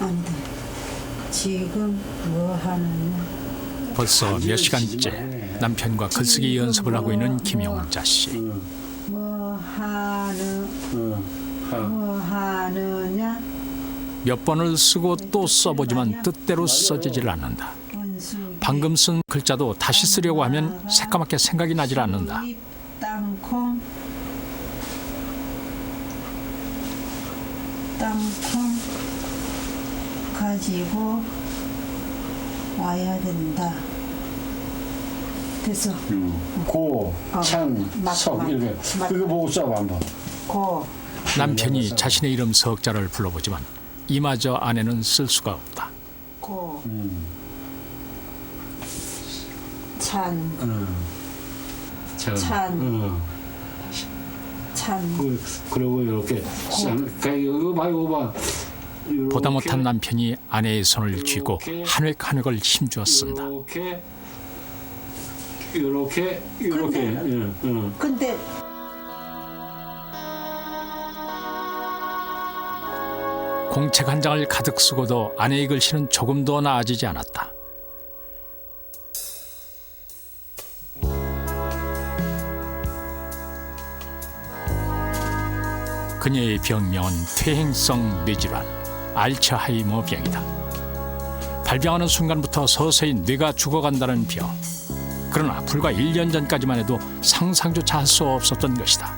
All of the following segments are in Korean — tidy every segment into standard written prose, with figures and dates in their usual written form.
아니다. 지금 뭐 하느냐? 벌써 몇 시간째 남편과 글쓰기 연습을 하고 있는 김영자 씨. 뭐 하느냐? 몇 번을 쓰고 또 써보지만 뜻대로 써지질 않는다. 방금 쓴 글자도 다시 쓰려고 하면 새까맣게 생각이 나질 않는다. 땅콩 가지고 와야 된다. 됐어. 고, 찬, 석 이렇게 그거 보고 써봐 한번. 고. 남편이 자신의 이름 석자를 불러보지만 이마저 아내는 쓸 수가 없다. 고. 찬. 찬. 그리고 이렇게 이거 봐 이거 봐. 보다 못한 남편이 아내의 손을 쥐고 한 획 한 획을 힘주어 쓴다. 이렇게 근데 공책 한 장을 가득 쓰고도 아내의 글씨는 조금도 나아지지 않았다. 그녀의 병명은 퇴행성 뇌질환, 알츠하이머 병이다. 발병하는 순간부터 서서히 뇌가 죽어간다는 병. 그러나 불과 1년 전까지만 해도 상상조차 할 수 없었던 것이다.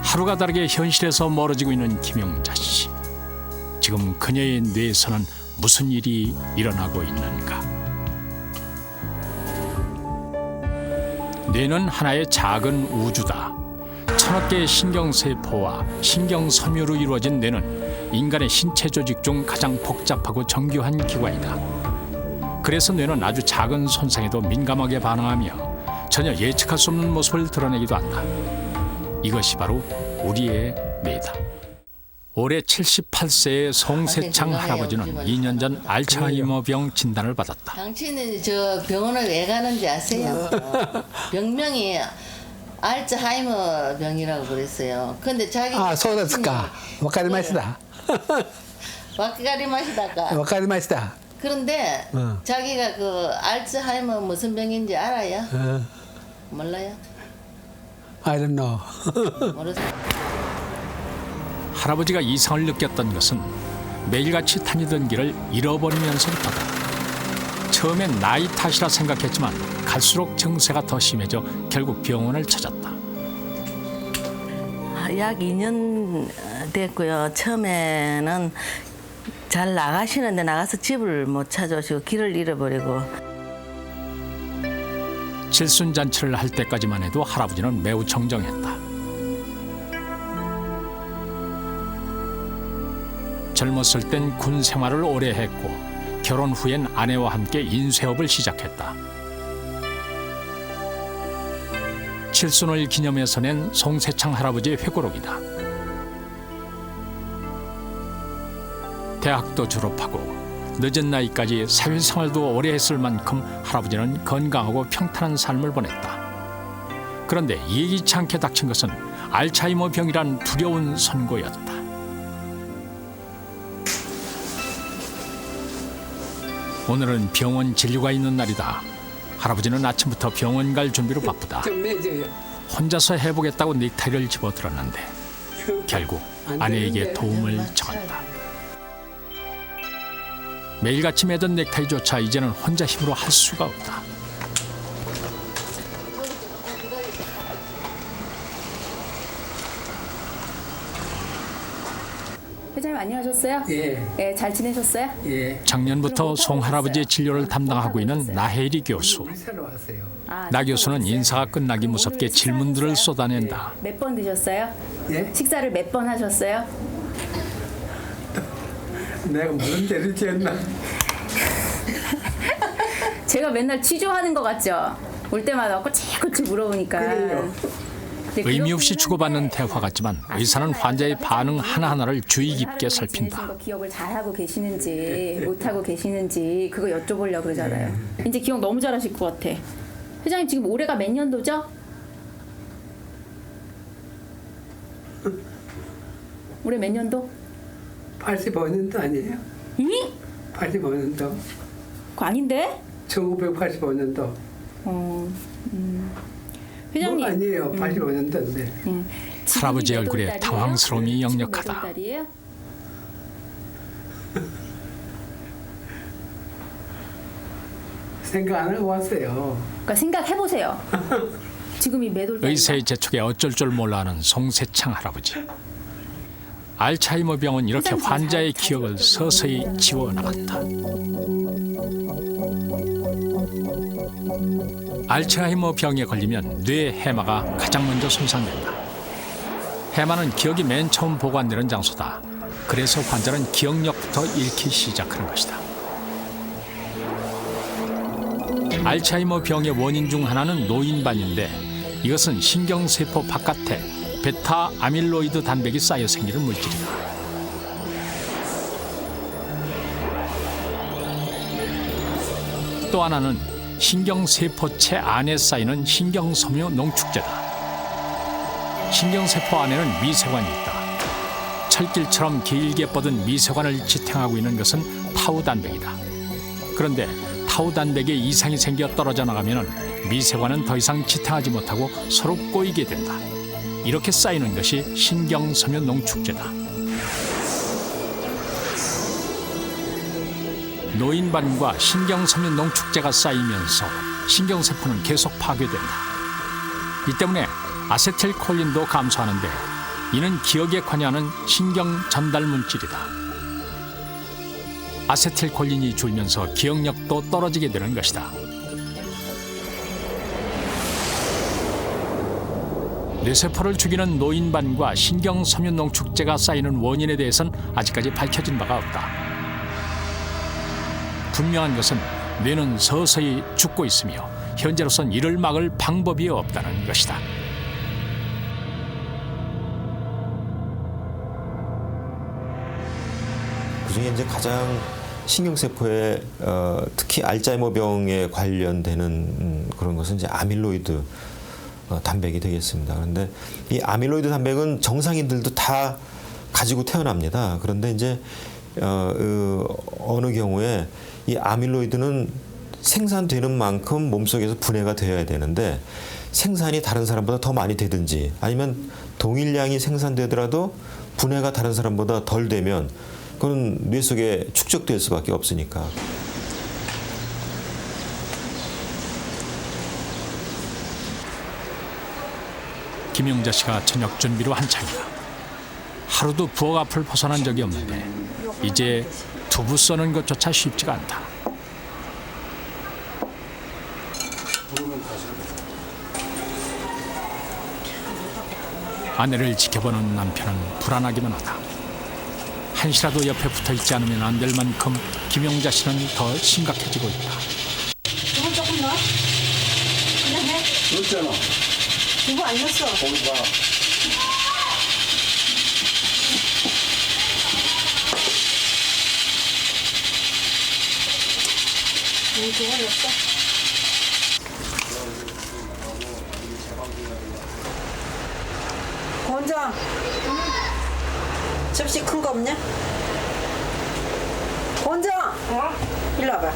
하루가 다르게 현실에서 멀어지고 있는 김영자 씨. 지금 그녀의 뇌에서는 무슨 일이 일어나고 있는가? 뇌는 하나의 작은 우주다. 천억 개의 신경세포와 신경섬유로 이루어진 뇌는 인간의 신체 조직 중 가장 복잡하고 정교한 기관이다. 그래서 뇌는 아주 작은 손상에도 민감하게 반응하며 전혀 예측할 수 없는 모습을 드러내기도 한다. 이것이 바로 우리의 뇌다. 올해 78세의 송세창 할아버지는 2년 전 알츠하이머병 진단을 받았다. 당신은 저 병원을 왜 가는지 아세요? 병명이 알츠하이머 병이라고 그랬어요. 근데 자기가 あ、そうですか。わかりました。 와카리마시다가 わかりました。 그런데 자기가 그 알츠하이머 무슨 병인지 알아요? 몰라요? I don't know. 모르세요? 할아버지가 이상을 느꼈던 것은 매일같이 다니던 길을 잃어버리면서부터다. 처음엔 나이 탓이라 생각했지만 갈수록 증세가 더 심해져 결국 병원을 찾았다. 약 2년 됐고요. 처음에는 잘 나가시는데 나가서 집을 못 찾아오시고 길을 잃어버리고. 칠순잔치를 할 때까지만 해도 할아버지는 매우 정정했다. 젊었을 땐 군 생활을 오래 했고 결혼 후엔 아내와 함께 인쇄업을 시작했다. 칠순을 기념해서 낸 송세창 할아버지의 회고록이다. 대학도 졸업하고 늦은 나이까지 사회생활도 오래 했을 만큼 할아버지는 건강하고 평탄한 삶을 보냈다. 그런데 예기치 않게 닥친 것은 알츠하이머 병이란 두려운 선고였다. 오늘은 병원 진료가 있는 날이다. 할아버지는 아침부터 병원 갈 준비로 바쁘다. 혼자서 해보겠다고 넥타이를 집어들었는데 결국 아내에게 도움을 청한다. 매일같이 매던 넥타이조차 이제는 혼자 힘으로 할 수가 없다. 회장님 안녕하셨어요? 예. 예, 잘 지내셨어요? 예. 작년부터 송 할아버지의 진료를 담당하고 있는 나혜리 교수. 새로 왔어요. 나 교수는 인사가 끝나기 무섭게 질문들을 쏟아낸다. 몇 번 드셨어요? 예? 식사를 몇 번 하셨어요? 내가 무슨 죄를 지었나? 제가 맨날 취조하는 것 같죠? 올 때마다 꼬치꼬치 물어보니까. 그래요. 네, 의미 없이 그렇긴 주고받는 한데 대화 같지만 의사는 환자의 반응 하나하나를 주의 깊게 다른 거 살핀다. 거 기억을 잘하고 계시는지 못하고 계시는지 그거 여쭤보려고 그러잖아요. 이제 기억 너무 잘하실 것 같아. 회장님 지금 올해가 몇 년도죠? 올해 몇 년도? 85년도 아니에요? 응? 85년도. 그거 아닌데? 1985년도. 회장님. 뭐 아니에요. 85년도인데. 할아버지 얼굴에 당황스러움이 역력하다. 달이에요? 생각 안 하고 왔어요. 그러니까 생각해 보세요. 지금이 몇 월? 의사의 재촉에 어쩔 줄 몰라하는 송세창 할아버지. 알츠하이머 병은 이렇게 환자의 기억을 서서히 지워나갔다. 알츠하이머 병에 걸리면 뇌 해마가 가장 먼저 손상된다. 해마는 기억이 맨 처음 보관되는 장소다. 그래서 환자는 기억력부터 잃기 시작하는 것이다. 알츠하이머 병의 원인 중 하나는 노인반인데 이것은 신경세포 바깥에 베타 아밀로이드 단백이 쌓여 생기는 물질이다. 또 하나는 신경세포체 안에 쌓이는 신경섬유 농축제다. 신경세포 안에는 미세관이 있다. 철길처럼 길게 뻗은 미세관을 지탱하고 있는 것은 타우 단백이다. 그런데 타우 단백에 이상이 생겨 떨어져 나가면 미세관은 더 이상 지탱하지 못하고 서로 꼬이게 된다. 이렇게 쌓이는 것이 신경섬유 농축제다. 노인반과 신경섬유 농축제가 쌓이면서 신경세포는 계속 파괴된다. 이 때문에 아세틸콜린도 감소하는데 이는 기억에 관여하는 신경 전달 물질이다. 아세틸콜린이 줄면서 기억력도 떨어지게 되는 것이다. 뇌세포를 죽이는 노인반과 신경섬유 농축제가 쌓이는 원인에 대해서는 아직까지 밝혀진 바가 없다. 분명한 것은 뇌는 서서히 죽고 있으며 현재로선 이를 막을 방법이 없다는 것이다. 그중에 이제 가장 신경세포에 특히 알츠하이머 병에 관련되는 그런 것은 이제 아밀로이드 단백이 되겠습니다. 그런데 이 아밀로이드 단백은 정상인들도 다 가지고 태어납니다. 그런데 이제 어느 경우에 이 아밀로이드는 생산되는 만큼 몸속에서 분해가 되어야 되는데 생산이 다른 사람보다 더 많이 되든지 아니면 동일량이 생산되더라도 분해가 다른 사람보다 덜 되면 그건 뇌 속에 축적될 수밖에 없으니까. 김용자 씨가 저녁 준비로 한창이다. 하루도 부엌 앞을 벗어난 적이 없는데 이제 두부 써는 것조차 쉽지가 않다. 아내를 지켜보는 남편은 불안하기만 하다. 한시라도 옆에 붙어있지 않으면 안 될 만큼 김용자 씨는 더 심각해지고 있다. 두부 조금 넣어? 그냥 해. 넣었잖아. 두부 안 넣었어. 거기 봐. 두부 넣었어. 권장. 접시 큰 거 없냐? 권장. 일로 와봐.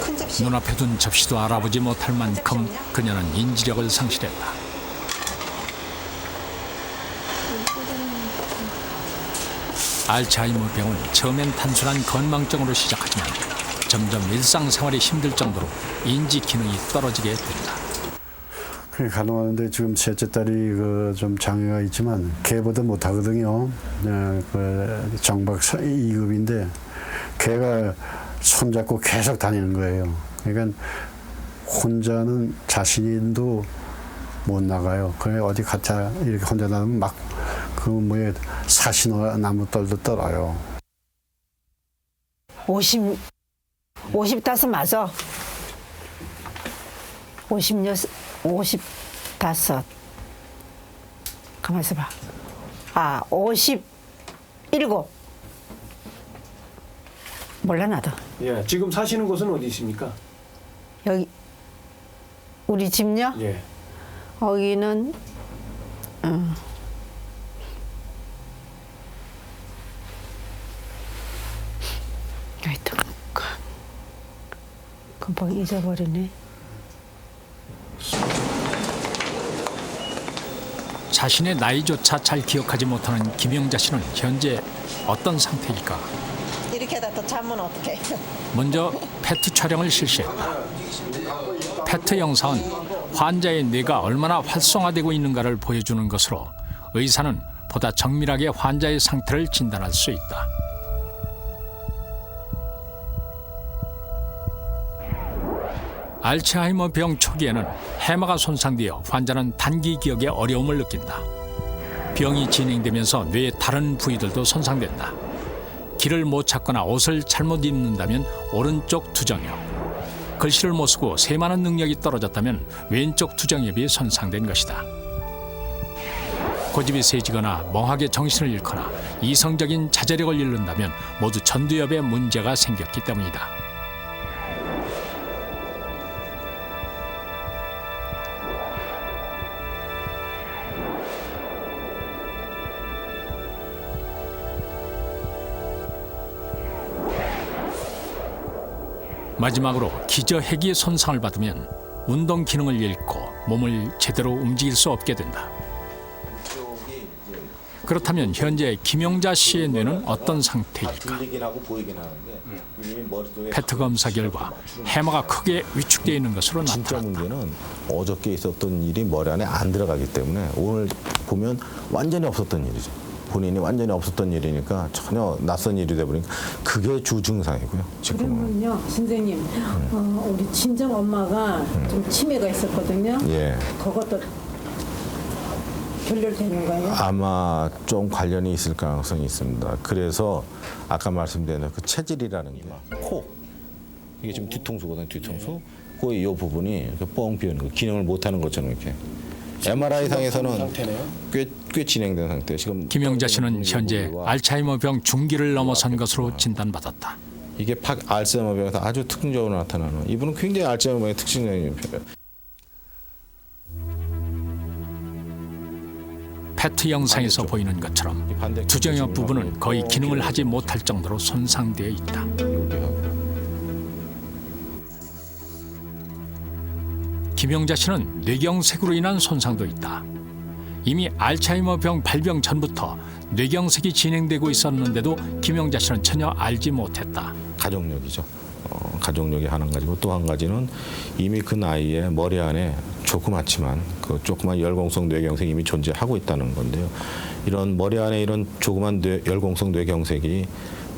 큰 접시. 눈앞에 둔 접시도 알아보지 못할 만큼 그녀는 인지력을 상실했다. 알츠하이머 병은 처음엔 단순한 건망증으로 시작하지만 점점 일상생활이 힘들 정도로 인지 기능이 떨어지게 된다. 간호하는데 지금 셋째 딸이 좀 장애가 있지만 걔보다 못하거든요. 그 정박 2급인데 걔가 손잡고 계속 다니는 거예요. 그러니까 혼자는 자신도 못 나가요. 그래 어디 가자 이렇게 혼자 나가면 막 그 뭐에 사시나무 떨도 떨어요. 55 맞아. 56, 55. 가만 있어봐. 57. 몰라 나도. 예, 지금 사시는 곳은 어디 있습니까? 여기 우리 집요? 예. 여기는 금방 잊어버리네. 자신의 나이조차 잘 기억하지 못하는 김영자 씨는 현재 어떤 상태일까? 이렇게 하다 또 자면 어떡해. 먼저 페트 촬영을 실시했다. 페트 영상은 환자의 뇌가 얼마나 활성화되고 있는가를 보여주는 것으로 의사는 보다 정밀하게 환자의 상태를 진단할 수 있다. 알츠하이머병 초기에는 해마가 손상되어 환자는 단기 기억에 어려움을 느낀다. 병이 진행되면서 뇌의 다른 부위들도 손상된다. 길을 못 찾거나 옷을 잘못 입는다면 오른쪽 두정엽, 글씨를 못 쓰고 세마는 능력이 떨어졌다면 왼쪽 두정엽이 손상된 것이다. 고집이 세지거나 멍하게 정신을 잃거나 이성적인 자제력을 잃는다면 모두 전두엽에 문제가 생겼기 때문이다. 마지막으로 기저핵이 손상을 받으면 운동 기능을 잃고 몸을 제대로 움직일 수 없게 된다. 그렇다면 현재 김영자 씨의 뇌는 어떤 상태일까? 페트 검사 결과 해마가 크게 위축되어 있는 것으로 진짜 나타났다. 문제는 어저께 있었던 일이 머리 안에 안 들어가기 때문에 오늘 보면 완전히 없었던 일이죠. 본인이 완전히 없었던 일이니까 전혀 낯선 일이 돼버리니까 그게 주 증상이고요. 지금은. 그러면요, 선생님, 우리 친정 엄마가 좀 치매가 있었거든요. 예. 그것도 결렬되는 거예요? 아마 좀 관련이 있을 가능성이 있습니다. 그래서 아까 말씀드린 그 체질이라는 게 코, 이게 지금 뒤통수거든요. 뒤통수. 그 이 부분이 이렇게 뻥 비어는 거, 기능을 못하는 것처럼 이렇게. MRI 상에서는 꽤 진행된 상태. 지금 김영자 씨는 현재 알츠하이머병 중기를 넘어선 것으로 진단받았다. 이게 알츠하이머병에서 아주 특징적으로 나타나는. 이분은 굉장히 알츠하이머병의 특징적인 표현. 페트 영상에서 보이는 것처럼 두정엽 부분은 거의 기능을 하지 못할 정도로 손상되어 있다. 김영자 씨는 뇌경색으로 인한 손상도 있다. 이미 알츠하이머병 발병 전부터 뇌경색이 진행되고 있었는데도 김영자 씨는 전혀 알지 못했다. 가족력이죠. 가족력이 하나 가지고 또 한 가지는 이미 그 나이에 머리 안에 조그맣지만 그 조그만 열공성 뇌경색이 이미 존재하고 있다는 건데요. 이런 머리 안에 이런 조그만 열공성 뇌경색이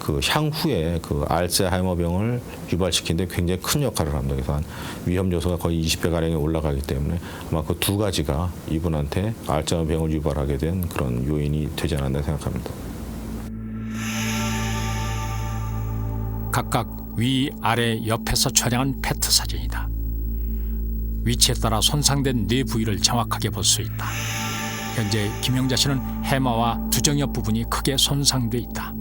그 향후에 그 알츠하이머병을 유발시키는데 굉장히 큰 역할을 합니다. 그래서 한 위험 요소가 거의 20배 가량이 올라가기 때문에 아마 그 두 가지가 이분한테 알츠하이머병을 유발하게 된 그런 요인이 되지 않았나 생각합니다. 각각 위, 아래, 옆에서 촬영한 페트 사진이다. 위치에 따라 손상된 뇌 부위를 정확하게 볼 수 있다. 현재 김영자 씨는 해마와 두정엽 부분이 크게 손상돼 있다.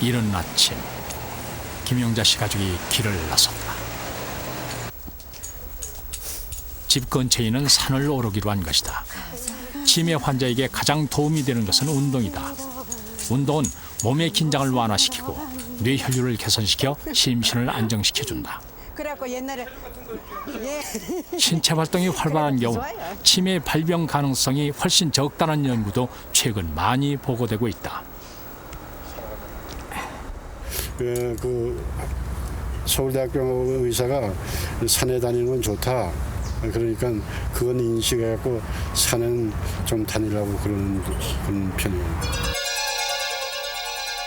이른 아침, 김영자 씨 가족이 길을 나섰다. 집 근처에 있는 산을 오르기로 한 것이다. 치매 환자에게 가장 도움이 되는 것은 운동이다. 운동은 몸의 긴장을 완화시키고 뇌 혈류를 개선시켜 심신을 안정시켜준다. 그래갖고 옛날에 신체 활동이 활발한 경우 치매 발병 가능성이 훨씬 적다는 연구도 최근 많이 보고되고 있다. 그 서울대학교 의사가 산에 다니는 건 좋다. 그러니까 그건 인식해갖고 산은 좀 다니려고 그런 편이에요.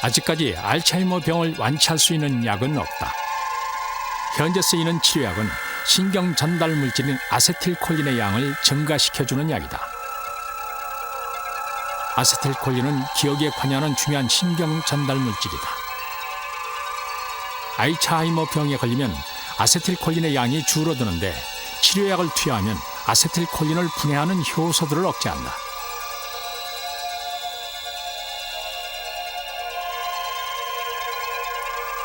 아직까지 알츠하이머 병을 완치할 수 있는 약은 없다. 현재 쓰이는 치료약은 신경 전달 물질인 아세틸콜린의 양을 증가시켜주는 약이다. 아세틸콜린은 기억에 관여하는 중요한 신경 전달 물질이다. 알츠하이머 병에 걸리면 아세틸콜린의 양이 줄어드는데 치료약을 투여하면 아세틸콜린을 분해하는 효소들을 억제한다.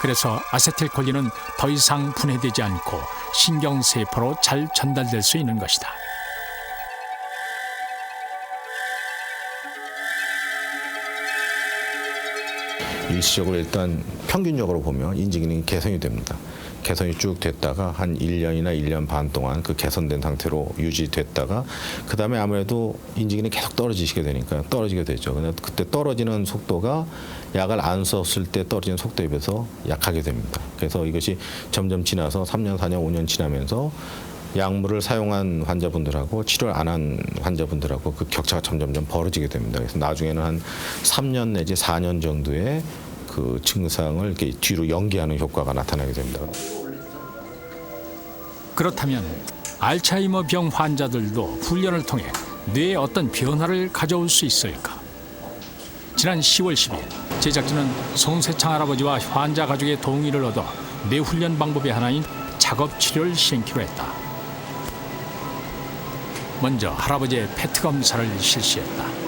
그래서 아세틸콜린은 더 이상 분해되지 않고 신경세포로 잘 전달될 수 있는 것이다. 일시적으로 일단 평균적으로 보면 인지 기능이 개선이 됩니다. 개선이 쭉 됐다가 한 1년이나 1년 반 동안 그 개선된 상태로 유지됐다가 그다음에 아무래도 인지 기능이 계속 떨어지게 되죠. 근데 그때 떨어지는 속도가 약을 안 썼을 때 떨어지는 속도에 비해서 약하게 됩니다. 그래서 이것이 점점 지나서 3년, 4년, 5년 지나면서 약물을 사용한 환자분들하고 치료를 안 한 환자분들하고 그 격차가 점점점 벌어지게 됩니다. 그래서 나중에는 한 3년 내지 4년 정도의 그 증상을 이렇게 뒤로 연기하는 효과가 나타나게 됩니다. 그렇다면 알츠하이머 병 환자들도 훈련을 통해 뇌에 어떤 변화를 가져올 수 있을까? 지난 10월 10일 제작진은 송세창 할아버지와 환자 가족의 동의를 얻어 뇌 훈련 방법의 하나인 작업 치료를 시행키로 했다. 먼저 할아버지의 페트 검사를 실시했다.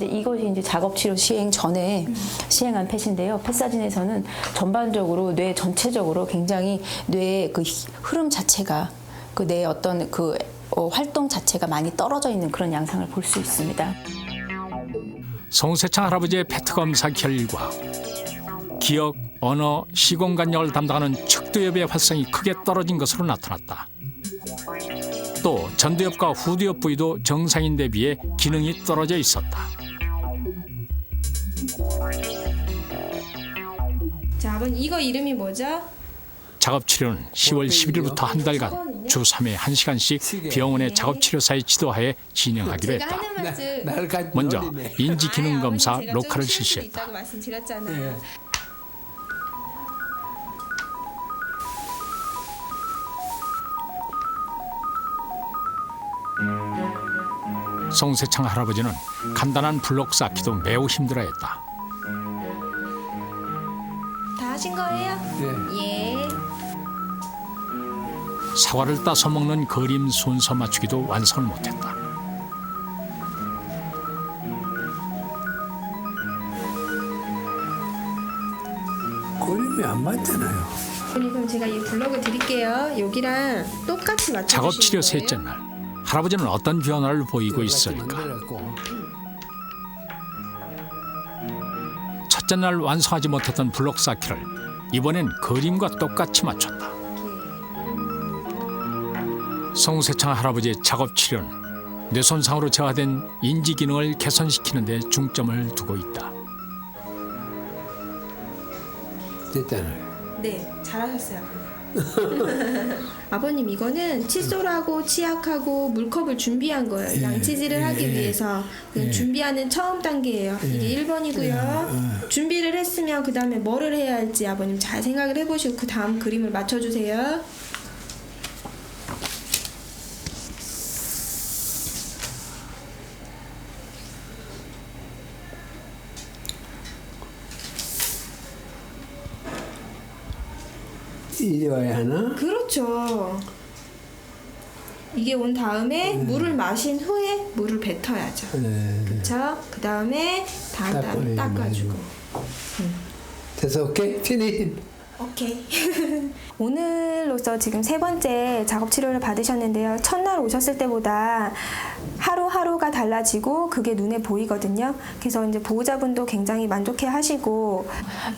이것이 이제 작업 치료 시행 전에 시행한 펫인데요. 펫 사진에서는 전반적으로 뇌 전체적으로 굉장히 뇌의 그 흐름 자체가 그 뇌의 어떤 그 활동 자체가 많이 떨어져 있는 그런 양상을 볼 수 있습니다. 송세창 할아버지의 페트 검사 결과 기억, 언어, 시공간력을 담당하는 측두엽의 활성이 크게 떨어진 것으로 나타났다. 또 전두엽과 후두엽 부위도 정상인데 비해 기능이 떨어져 있었다. 자, 아버님 이거 이름이 뭐죠? 작업치료는 10월 11일부터 한 달간 주 3회 1시간씩 병원의 작업치료사의 지도하에 진행하기로 제가 했다. 하는 말씀 먼저 인지기능검사 제가 좀 로카를 쉴 수 실시했다. 있다고 말씀드렸잖아요. 송세창 할아버지는 간단한 블록 쌓기도 매우 힘들어했다. 다 하신 거예요? 예. 사과를 따서 먹는 그림 순서 맞추기도 완성을 못했다. 그림이 안 맞잖아요. 그럼 제가 이 블럭을 드릴게요. 여기랑 똑같이 맞춰주시는 작업치료 거예요. 셋째 날 할아버지는 어떤 변화를 보이고 있을까? 첫째 날 완성하지 못했던 블록 쌓기를 이번엔 그림과 똑같이 맞췄다. 송세창 할아버지의 작업 치료는 뇌 손상으로 저하된 인지 기능을 개선시키는 데 중점을 두고 있다. 됐잖아요. 네, 잘하셨어요. 아버님 이거는 칫솔하고 치약하고 물컵을 준비한 거예요. 양치질을 하기 위해서 준비하는 처음 단계예요. 이게 1번이고요. 준비를 했으면 그 다음에 뭐를 해야 할지 아버님 잘 생각을 해보시고 그 다음 그림을 맞춰주세요. 이리 와야 하나? 그렇죠. 이게 온 다음에 물을 마신 후에 물을 뱉어야죠. 그렇죠? 그 다음에 다음 닦아주고. 됐어, 오케이? 피니. 오케이. 오늘로서 지금 3번째 작업 치료를 받으셨는데요. 첫날 오셨을 때보다 하루하루가 달라지고 그게 눈에 보이거든요. 그래서 이제 보호자분도 굉장히 만족해 하시고.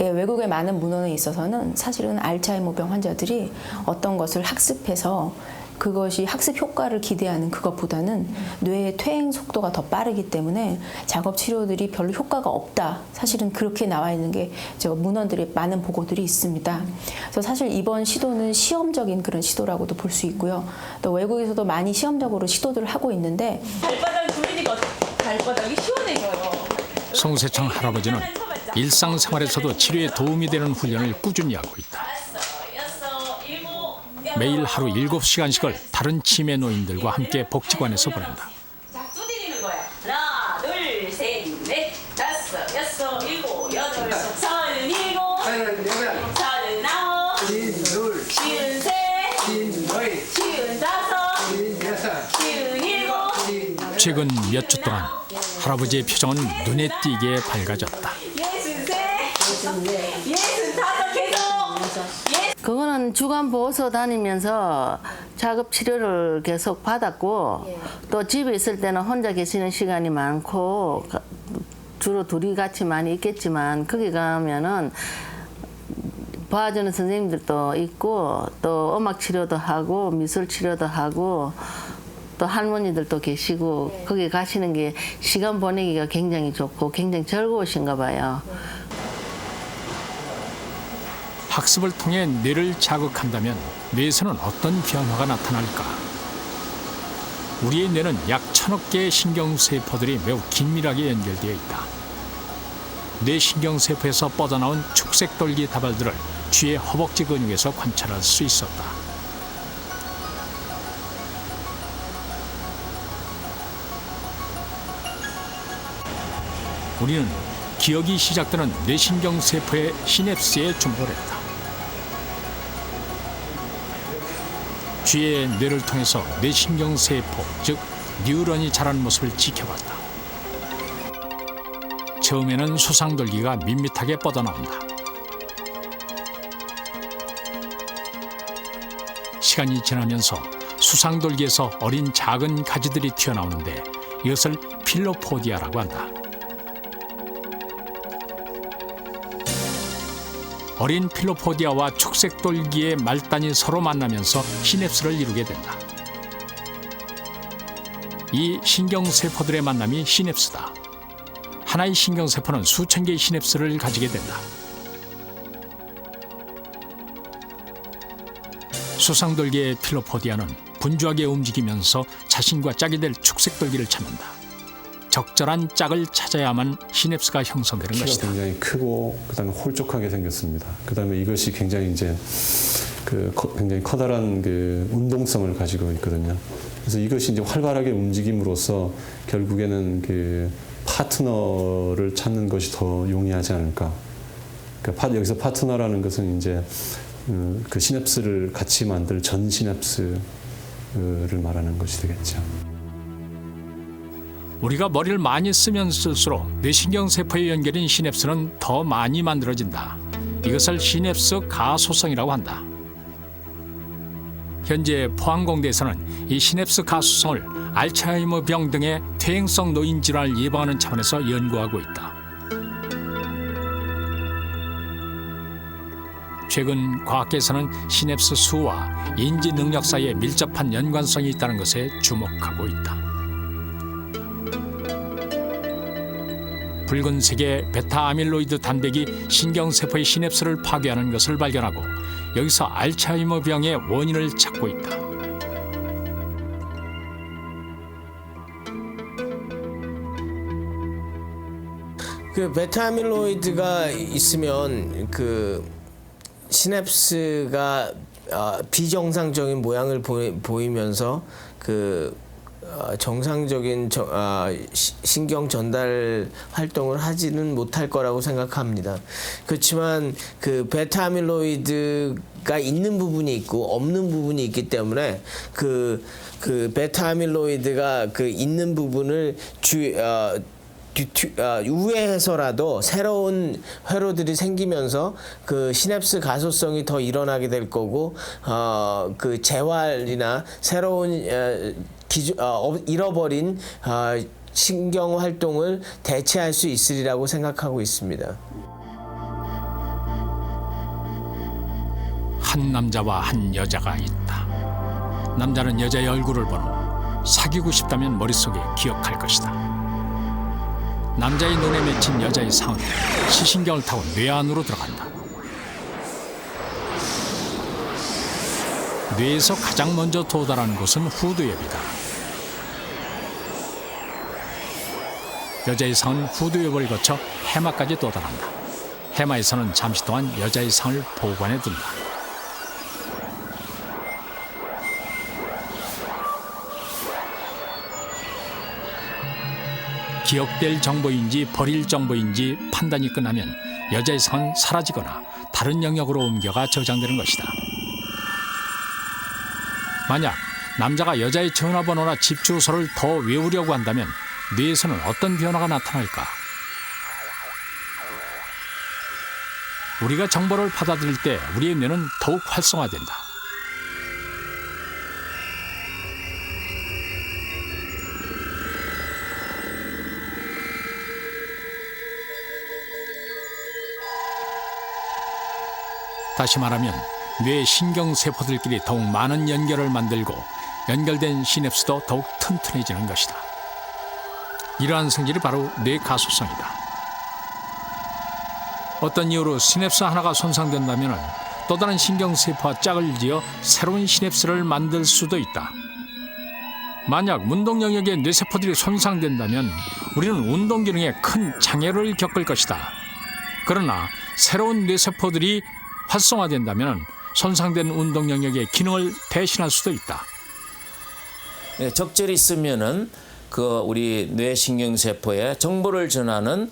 예, 외국의 많은 문헌에 있어서는 사실은 알츠하이머병 환자들이 어떤 것을 학습해서 그것이 학습 효과를 기대하는 그것보다는 뇌의 퇴행 속도가 더 빠르기 때문에 작업 치료들이 별로 효과가 없다. 사실은 그렇게 나와 있는 게 제가 문헌들의 많은 보고들이 있습니다. 그래서 사실 이번 시도는 시험적인 그런 시도라고도 볼 수 있고요. 또 외국에서도 많이 시험적으로 시도들을 하고 있는데 발바닥 굴리니까 발바닥이 시원해져요. 송세창 할아버지는 일상생활에서도 치료에 도움이 되는 훈련을 꾸준히 하고 있다. 매일 하루 7시간씩을 다른 치매 노인들과 함께 복지관에서 보낸다. 자, 두드리는 거야. 하나, 둘, 셋, 넷, 다섯, 여섯, 일곱, 여덟, 37, 39, 53, 55, 최근 몇 주 동안 할아버지의 표정은 눈에 띄게 밝아졌다. 63, 65 계속. 그거는 주간 보호소 다니면서 자급 치료를 계속 받았고 또 집에 있을 때는 혼자 계시는 시간이 많고 주로 둘이 같이 많이 있겠지만 거기 가면은 봐주는 선생님들도 있고 또 음악 치료도 하고 미술 치료도 하고 또 할머니들도 계시고 거기 가시는 게 시간 보내기가 굉장히 좋고 굉장히 즐거우신가 봐요. 학습을 통해 뇌를 자극한다면 뇌에서는 어떤 변화가 나타날까? 우리의 뇌는 약 1000억 개의 신경세포들이 매우 긴밀하게 연결되어 있다. 뇌 신경세포에서 뻗어나온 축색돌기 다발들을 쥐의 허벅지 근육에서 관찰할 수 있었다. 우리는 기억이 시작되는 뇌신경세포의 시냅스에 주목을 했다. 쥐의 뇌를 통해서 뇌신경세포, 즉 뉴런이 자라는 모습을 지켜봤다. 처음에는 수상돌기가 밋밋하게 뻗어나온다. 시간이 지나면서 수상돌기에서 어린 작은 가지들이 튀어나오는데 이것을 필로포디아라고 한다. 어린 필로포디아와 축색돌기의 말단이 서로 만나면서 시냅스를 이루게 된다. 이 신경세포들의 만남이 시냅스다. 하나의 신경세포는 수천 개의 시냅스를 가지게 된다. 수상돌기의 필로포디아는 분주하게 움직이면서 자신과 짝이 될 축색돌기를 찾는다. 적절한 짝을 찾아야만 시냅스가 형성되는 것이다. 굉장히 크고 그다음에 홀쭉하게 생겼습니다. 그다음에 이것이 굉장히 이제 굉장히 커다란 운동성을 가지고 있거든요. 그래서 이것이 이제 활발하게 움직임으로써 결국에는 파트너를 찾는 것이 더 용이하지 않을까. 그러니까 여기서 파트너라는 것은 이제 그 시냅스를 같이 만들 전 시냅스를 말하는 것이 되겠죠. 우리가 머리를 많이 쓰면 쓸수록 뇌신경세포에 연결인 시냅스는 더 많이 만들어진다. 이것을 시냅스 가소성이라고 한다. 현재 포항공대에서는 이 시냅스 가소성을 알츠하이머병 등의 퇴행성 노인 질환을 예방하는 차원에서 연구하고 있다. 최근 과학계에서는 시냅스 수와 인지 능력 사이에 밀접한 연관성이 있다는 것에 주목하고 있다. 붉은색의 베타아밀로이드 단백이 신경세포의 시냅스를 파괴하는 것을 발견하고 여기서 알츠하이머병의 원인을 찾고 있다. 그 베타아밀로이드가 있으면 시냅스가 비정상적인 모양을 보이면서 정상적인 신경 전달 활동을 하지는 못할 거라고 생각합니다. 그렇지만 베타아밀로이드가 있는 부분이 있고 없는 부분이 있기 때문에 베타아밀로이드가 있는 부분을 우회해서라도 새로운 회로들이 생기면서 시냅스 가소성이 더 일어나게 될 거고 재활이나 새로운 잃어버린 신경 활동을 대체할 수 있으리라고 생각하고 있습니다. 한 남자와 한 여자가 있다. 남자는 여자의 얼굴을 본 후 사귀고 싶다면 머릿속에 기억할 것이다. 남자의 눈에 맺힌 여자의 상은 시신경을 타고 뇌 안으로 들어간다. 뇌에서 가장 먼저 도달하는 곳은 후두엽이다. 여자의 상은 후두엽을 거쳐 해마까지 도달한다. 해마에서는 잠시 동안 여자의 상을 보관해 둔다. 기억될 정보인지 버릴 정보인지 판단이 끝나면 여자의 상은 사라지거나 다른 영역으로 옮겨가 저장되는 것이다. 만약 남자가 여자의 전화번호나 집 주소를 더 외우려고 한다면 뇌에서는 어떤 변화가 나타날까? 우리가 정보를 받아들일 때 우리의 뇌는 더욱 활성화된다. 다시 말하면 뇌 신경세포들끼리 더욱 많은 연결을 만들고 연결된 시냅스도 더욱 튼튼해지는 것이다. 이러한 성질이 바로 뇌가소성이다. 어떤 이유로 시냅스 하나가 손상된다면 또 다른 신경세포와 짝을 지어 새로운 시냅스를 만들 수도 있다. 만약 운동 영역의 뇌세포들이 손상된다면 우리는 운동 기능에 큰 장애를 겪을 것이다. 그러나 새로운 뇌세포들이 활성화된다면 손상된 운동 영역의 기능을 대신할 수도 있다. 네, 적절히 쓰면은 우리 뇌신경세포에 정보를 전하는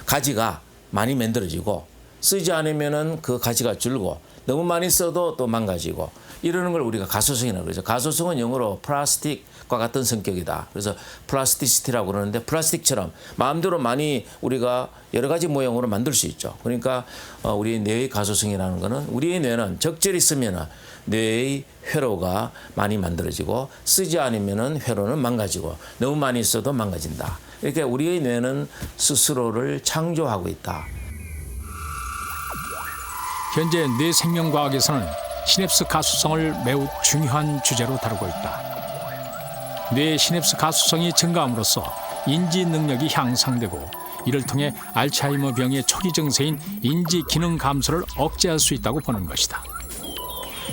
가지가 많이 만들어지고, 쓰지 않으면은 그 가지가 줄고, 너무 많이 써도 또 망가지고, 이러는 걸 우리가 가소성이라고 그러죠. 가소성은 영어로 플라스틱과 같은 성격이다. 그래서 플라스티시티라고 그러는데, 플라스틱처럼 마음대로 많이 우리가 여러 가지 모양으로 만들 수 있죠. 그러니까 우리 뇌의 가소성이라는 거는, 우리의 뇌는 적절히 쓰면은 뇌의 회로가 많이 만들어지고, 쓰지 않으면은 회로는 망가지고, 너무 많이 써도 망가진다. 이렇게 우리의 뇌는 스스로를 창조하고 있다. 현재 뇌생명과학에서는 시냅스 가소성을 매우 중요한 주제로 다루고 있다. 뇌의 시냅스 가소성이 증가함으로써 인지 능력이 향상되고, 이를 통해 알츠하이머 병의 초기 증세인 인지 기능 감소를 억제할 수 있다고 보는 것이다.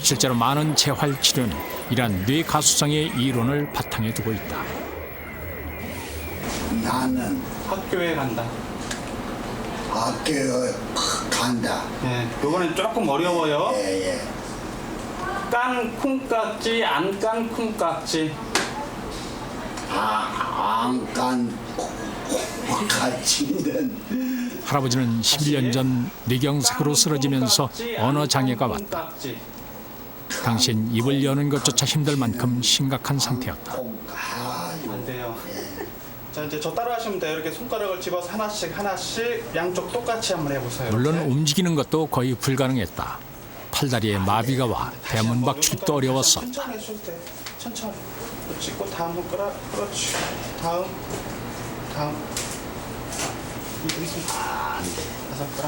실제로 많은 재활 치료는 이러한 뇌 가소성의 이론을 바탕에 두고 있다. 나는 학교에 간다. 학교에 간다. 예, 요거는 조금 어려워요. 예. 깐 콩깍지, 안 깐 콩깍지. 안 깐 콩깍지는. 할아버지는 11년 전 뇌경색으로 쓰러지면서 언어 장애가 왔다. 당신 입을 여는 것조차 힘들 만큼 심각한 상태였다. 안 돼요. 자, 이제 저 따라하시면 돼요. 이렇게 손가락을 집어서 하나씩 양쪽 똑같이 한번 해보세요. 물론 움직이는 것도 거의 불가능했다. 팔다리에 마비가 와 대문박 출입도 어려웠었다. 천천히 해주셔도 돼요. 천천히. 그렇지. 그 다음 손가락. 그렇지. 다음.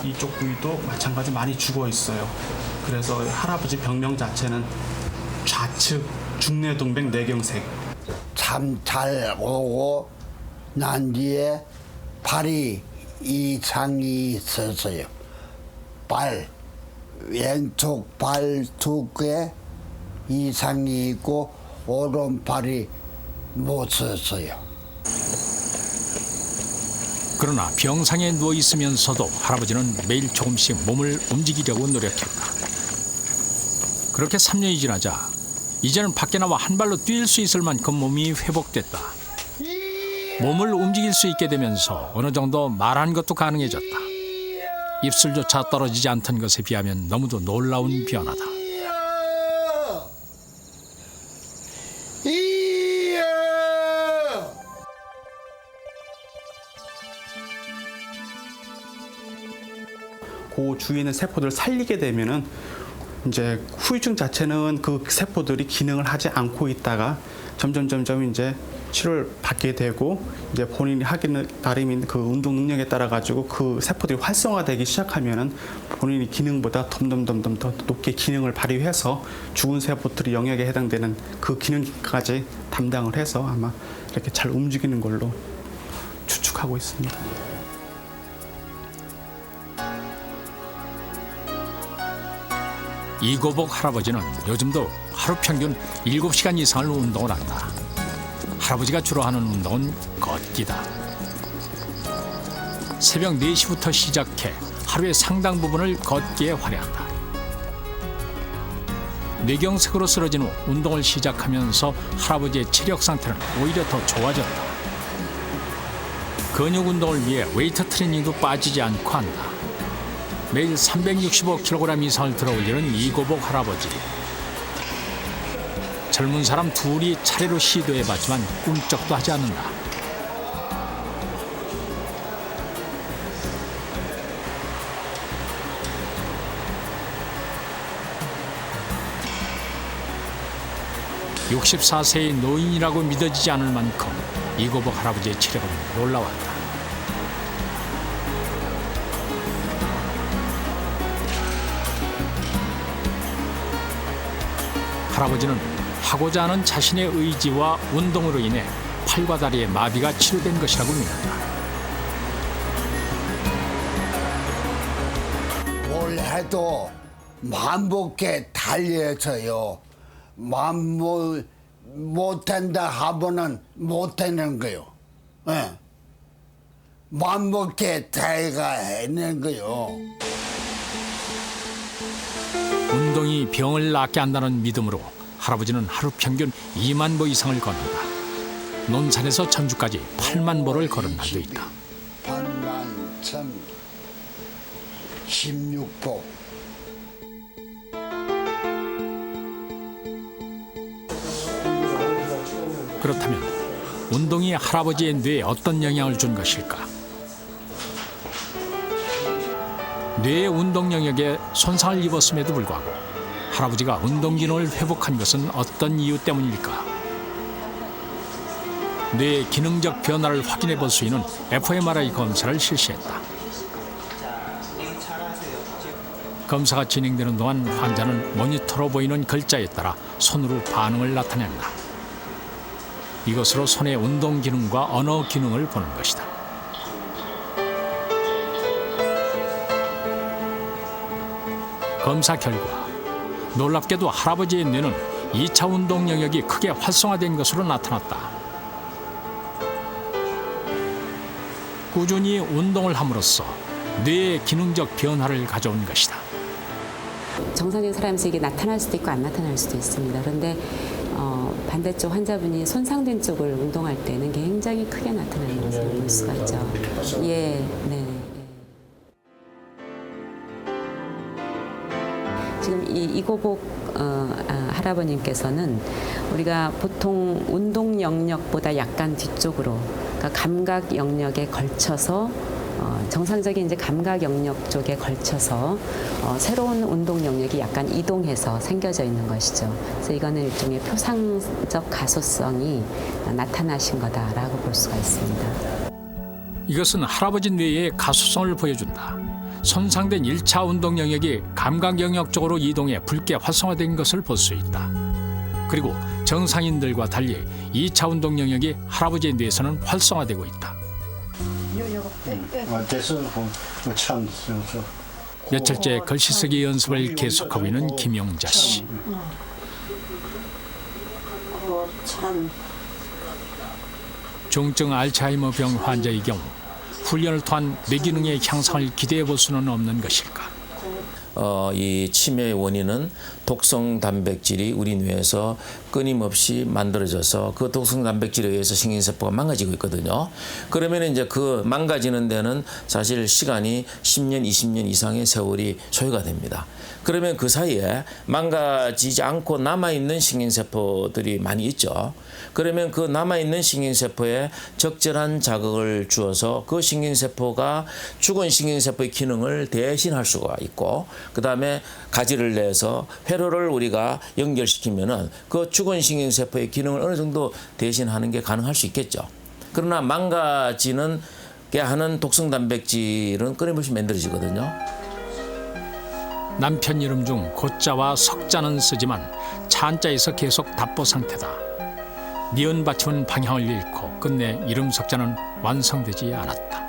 이쪽 부위도 마찬가지 많이 죽어 있어요. 그래서 할아버지 병명 자체는 좌측 중뇌동맥 뇌경색. 참 잘 오고 난 뒤에 발이 이상이 있었어요. 왼쪽 발 두 개 이상이 있고 오른발이 못 썼어요. 그러나 병상에 누워 있으면서도 할아버지는 매일 조금씩 몸을 움직이려고 노력했다. 그렇게 3년이 지나자 이제는 밖에 나와 한 발로 뛸 수 있을 만큼 몸이 회복됐다. 몸을 움직일 수 있게 되면서 어느 정도 말하는 것도 가능해졌다. 입술조차 떨어지지 않던 것에 비하면 너무도 놀라운 변화다. 그 주위에 있는 세포들을 살리게 되면은 이제 후유증 자체는 그 세포들이 기능을 하지 않고 있다가 점점 이제 치료를 받게 되고, 이제 본인이 하기는 나름인 그 운동 능력에 따라 가지고 그 세포들이 활성화되기 시작하면은 본인이 기능보다 덤덤 더 높게 기능을 발휘해서 죽은 세포들이 영역에 해당되는 그 기능까지 담당을 해서 아마 이렇게 잘 움직이는 걸로 추측하고 있습니다. 이고복 할아버지는 요즘도 하루 평균 7시간 이상을 운동을 한다. 할아버지가 주로 하는 운동은 걷기다. 새벽 4시부터 시작해 하루의 상당 부분을 걷기에 활용한다. 뇌경색으로 쓰러진 후 운동을 시작하면서 할아버지의 체력 상태는 오히려 더 좋아졌다. 근육 운동을 위해 웨이트 트레이닝도 빠지지 않고 한다. 매일 365kg 이상을 들어 올리는 이고복 할아버지. 젊은 사람 둘이 차례로 시도해봤지만 꿈쩍도 하지 않는다. (64세의) 노인이라고 믿어지지 않을 만큼 이고복 할아버지의 체력은 놀라웠다. 할아버지는 하고자 하는 자신의 의지와 운동으로 인해 팔과 다리의 마비가 치료된 것이라고 믿는다. 뭘 해도 마음먹게 달려서요. 마음 못한다 하면은 못하는 거요. 예. 마음먹게 다해가 해낸 거요. 운동이 병을 낫게 한다는 믿음으로 할아버지는 하루 평균 2만 보 이상을 걷는다. 논산에서 전주까지 8만 보를 걸은 날도 있다. 8만 16보. 그렇다면 운동이 할아버지의 뇌에 어떤 영향을 준 것일까? 뇌의 운동 영역에 손상을 입었음에도 불구하고 할아버지가 운동 기능을 회복한 것은 어떤 이유 때문일까? 뇌의 기능적 변화를 확인해 볼 수 있는 fMRI 검사를 실시했다. 검사가 진행되는 동안 환자는 모니터로 보이는 글자에 따라 손으로 반응을 나타낸다. 이것으로 손의 운동 기능과 언어 기능을 보는 것이다. 검사 결과 놀랍게도 할아버지의 뇌는 2차 운동 영역이 크게 활성화된 것으로 나타났다. 꾸준히 운동을 함으로써 뇌의 기능적 변화를 가져온 것이다. 정상적인 사람에서 이게 나타날 수도 있고 안 나타날 수도 있습니다. 그런데 반대쪽 환자분이 손상된 쪽을 운동할 때는 굉장히 크게 나타나는 것을 볼 수가 있죠. 예, 네. 지금 이고복 할아버님께서는 우리가 보통 운동 영역보다 약간 뒤쪽으로, 그러니까 감각 영역에 걸쳐서 정상적인 이제 감각 영역 쪽에 걸쳐서 새로운 운동 영역이 약간 이동해서 생겨져 있는 것이죠. 그래서 이거는 일종의 표상적 가소성이 나타나신 거다라고 볼 수가 있습니다. 이것은 할아버지 뇌의 가소성을 보여준다. 손상된 1차 운동 영역이 감각 영역 쪽으로 이동해 붉게 활성화된 것을 볼 수 있다. 그리고 정상인들과 달리 2차 운동 영역이 할아버지의 뇌에서는 활성화되고 있다. 며칠째 글씨 쓰기 연습을 계속하고 있는 김용자 씨. 중증 알츠하이머병 환자의 경우 훈련을 통한 뇌 기능의 향상을 기대해 볼 수는 없는 것일까? 이 치매의 원인은 독성 단백질이 우리 뇌에서 끊임없이 만들어져서 그 독성 단백질에 의해서 신경세포가 망가지고 있거든요. 그러면 이제 그 망가지는 데는 사실 시간이 10년, 20년 이상의 세월이 소요가 됩니다. 그러면 그 사이에 망가지지 않고 남아있는 신경세포들이 많이 있죠. 그러면 그 남아있는 신경세포에 적절한 자극을 주어서 그 신경세포가 죽은 신경세포의 기능을 대신할 수가 있고, 그 다음에 가지를 내서 회로를 우리가 연결시키면은 그 죽은 신경세포의 기능을 어느 정도 대신하는 게 가능할 수 있겠죠. 그러나 망가지는 게 하는 독성 단백질은 끊임없이 만들어지거든요. 남편 이름 중 고자와 석자는 쓰지만 찬자에서 계속 답보 상태다. 니은 받침은 방향을 잃고 끝내 이름 석자는 완성되지 않았다.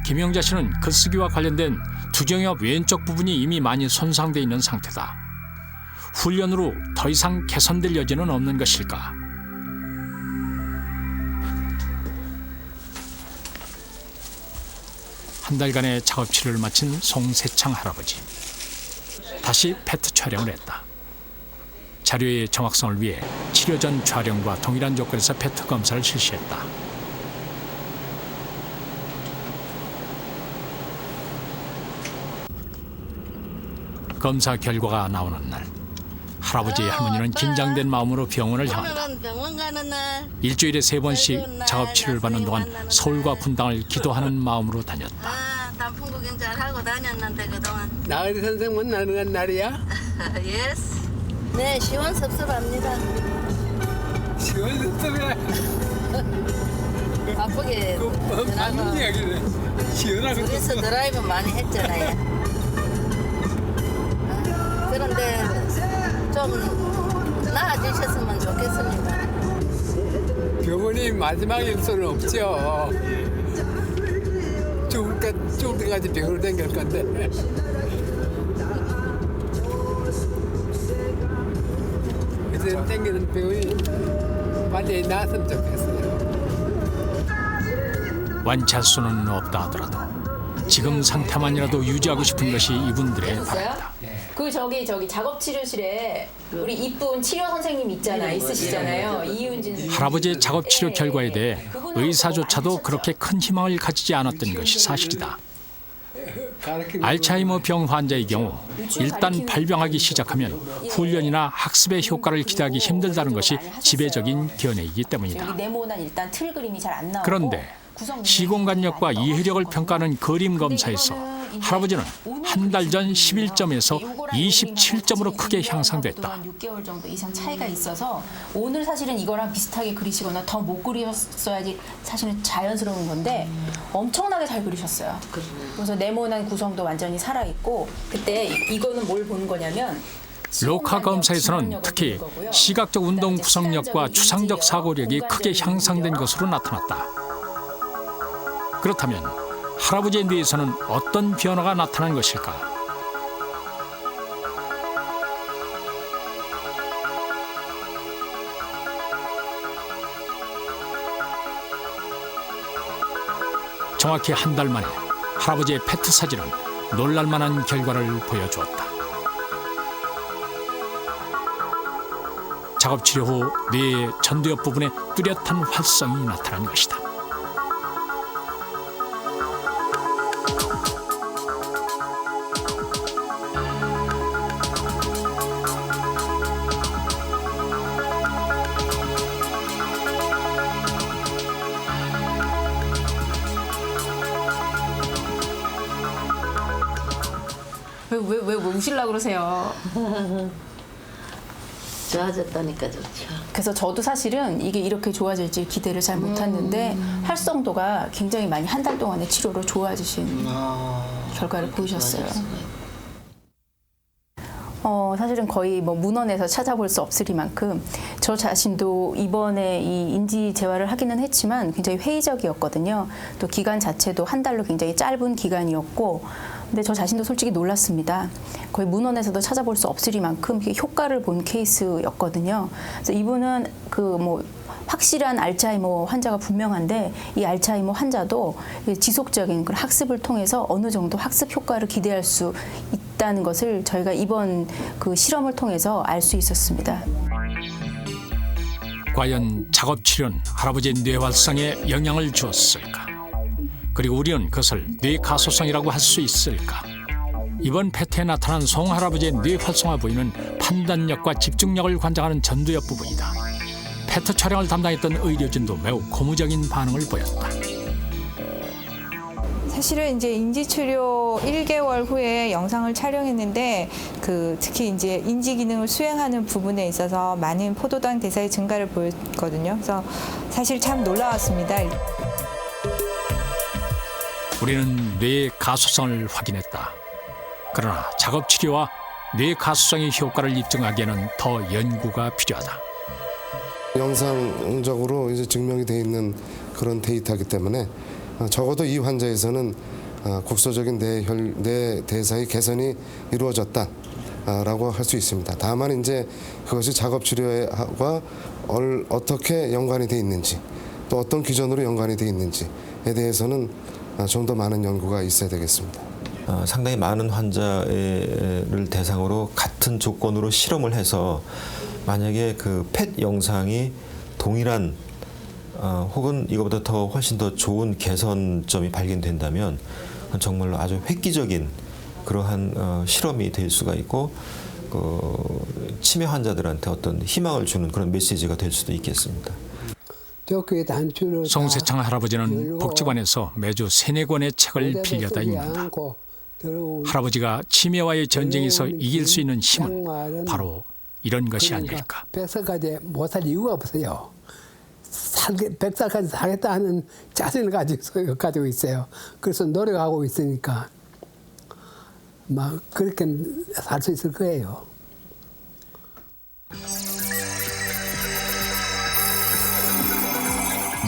김영자 씨는 글쓰기와 관련된 두정엽 왼쪽 부분이 이미 많이 손상돼 있는 상태다. 훈련으로 더 이상 개선될 여지는 없는 것일까? 한 달간의 작업 치료를 마친 송세창 할아버지. 다시 PET 촬영을 했다. 자료의 정확성을 위해 치료 전 촬영과 동일한 조건에서 PET 검사를 실시했다. 검사 결과가 나오는 날, 할아버지 할머니는 긴장된 마음으로 병원을 향한다. 일주일에 3번씩 작업 치료를 받는 동안 서울과 분당을 기도하는 마음으로 다녔다. 단풍 구경 잘 하고 다녔는데 그동안. 나으리 선생은 나는 날이야? 예스. 네, 시원섭섭합니다. 시원섭섭해. 바쁘게 맞는 이야기네. 시원하고. 둘이서 드라이브 많이 했잖아요. 그런데 좀 나아지셨으면 좋겠습니다. 병원이 마지막 일수는 없죠. 죽을 때까지 병원을 다닐 건데. 이제 땡기는 병원이 빨리 나았으면 좋겠어요. 완차수는 없다 하더라도 지금 상태만이라도 유지하고 싶은 것이 이분들의 바람이다. 그 저기 작업 치료실에 우리 이쁜 치료 선생님 있으시잖아요. 이윤진 할아버지의 작업 치료 결과에 대해 의사조차도 그렇게 큰 희망을 가지지 않았던 것이 사실이다. 알츠하이머 병 환자의 경우 일단 발병하기 시작하면 훈련이나 학습의 효과를 기대하기 힘들다는 것이 지배적인 견해이기 때문이다. 네모난 일단 틀 그림이 잘 안 나오고 그런데 시공간력과 이해력을 평가하는 그림 검사에서 할아버지는 한 달 전 11점에서 27점으로 크게 향상됐다. 6개월 정도 이상 차이가 있어서 오늘 사실은 이거랑 비슷하게 그리시거나 더 못 그리셨어야지 사실은 자연스러운 건데 엄청나게 잘 그리셨어요. 그래서 네모난 구성도 완전히 살아있고 그때 이거는 뭘 보는 거냐면 로카 검사에서는 특히 시각적 운동 구성력과 추상적 사고력이 크게 향상된 것으로 나타났다. 그렇다면 할아버지의 뇌에서는 어떤 변화가 나타난 것일까? 정확히 한 달 만에 할아버지의 페트 사진은 놀랄만한 결과를 보여주었다. 작업 치료 후 뇌의 전두엽 부분에 뚜렷한 활성이 나타난 것이다. 왜 우실라 그러세요? 좋아졌다니까 좋죠. 그래서 저도 사실은 이게 이렇게 좋아질지 기대를 잘 못했는데 활성도가 굉장히 많이 한 달 동안의 치료로 좋아지신 결과를 보이셨어요. 사실은 거의 뭐 문헌에서 찾아볼 수 없으리만큼 저 자신도 이번에 이 인지 재활을 하기는 했지만 굉장히 회의적이었거든요. 또 기간 자체도 한 달로 굉장히 짧은 기간이었고 근데 저 자신도 솔직히 놀랐습니다. 거의 문헌에서도 찾아볼 수 없으리만큼 효과를 본 케이스였거든요. 그래서 이분은 확실한 알츠하이머 환자가 분명한데 이 알츠하이머 환자도 지속적인 그런 학습을 통해서 어느 정도 학습 효과를 기대할 수 있다는 것을 저희가 이번 그 실험을 통해서 알 수 있었습니다. 과연 작업 치료는 할아버지의 뇌 활성에 영향을 주었을까? 그리고 우리는 그것을 뇌 가소성이라고 할 수 있을까? 이번 패트에 나타난 송 할아버지의 뇌 활성화 부위는 판단력과 집중력을 관장하는 전두엽 부분이다. 패트 촬영을 담당했던 의료진도 매우 고무적인 반응을 보였다. 사실은 이제 인지치료 1개월 후에 영상을 촬영했는데 특히 이제 인지 기능을 수행하는 부분에 있어서 많은 포도당 대사의 증가를 보였거든요. 그래서 사실 참 놀라웠습니다. 우리는 뇌의 가소성을 확인했다. 그러나 작업 치료와 뇌 가소성의 효과를 입증하기에는 더 연구가 필요하다. 영상적으로 이제 증명이 돼 있는 그런 데이터이기 때문에 적어도 이 환자에서는 국소적인 뇌 대사의 개선이 이루어졌다라고 할 수 있습니다. 다만 이제 그것이 작업 치료와 어떻게 연관이 돼 있는지 또 어떤 기전으로 연관이 돼 있는지에 대해서는 좀 더 많은 연구가 있어야 되겠습니다. 상당히 많은 환자를 대상으로 같은 조건으로 실험을 해서 만약에 그 펫 영상이 동일한 혹은 이거보다 더 훨씬 더 좋은 개선점이 발견된다면 정말로 아주 획기적인 그러한 실험이 될 수가 있고 치매 환자들한테 어떤 희망을 주는 그런 메시지가 될 수도 있겠습니다. 송세창 할아버지는 복지관에서 매주 3-4권의 책을 빌려다 읽는다. 할아버지가 치매와의 전쟁에서 이길 수 있는 힘은 바로 이런 것이 아닐까. 100살까지 못 살 이유가 없어요. 100살까지 살겠다 하는 자신을 가지고 있어요. 그래서 노력하고 있으니까 막 그렇게 살 수 있을 거예요.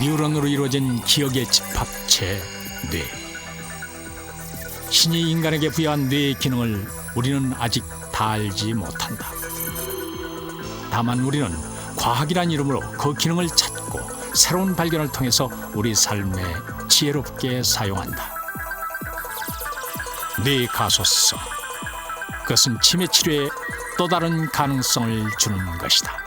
뉴런으로 이루어진 기억의 집합체 뇌. 신이 인간에게 부여한 뇌의 기능을 우리는 아직 다 알지 못한다. 다만 우리는 과학이란 이름으로 그 기능을 찾고 새로운 발견을 통해서 우리 삶에 지혜롭게 사용한다. 뇌 가소성. 그것은 치매 치료에 또 다른 가능성을 주는 것이다.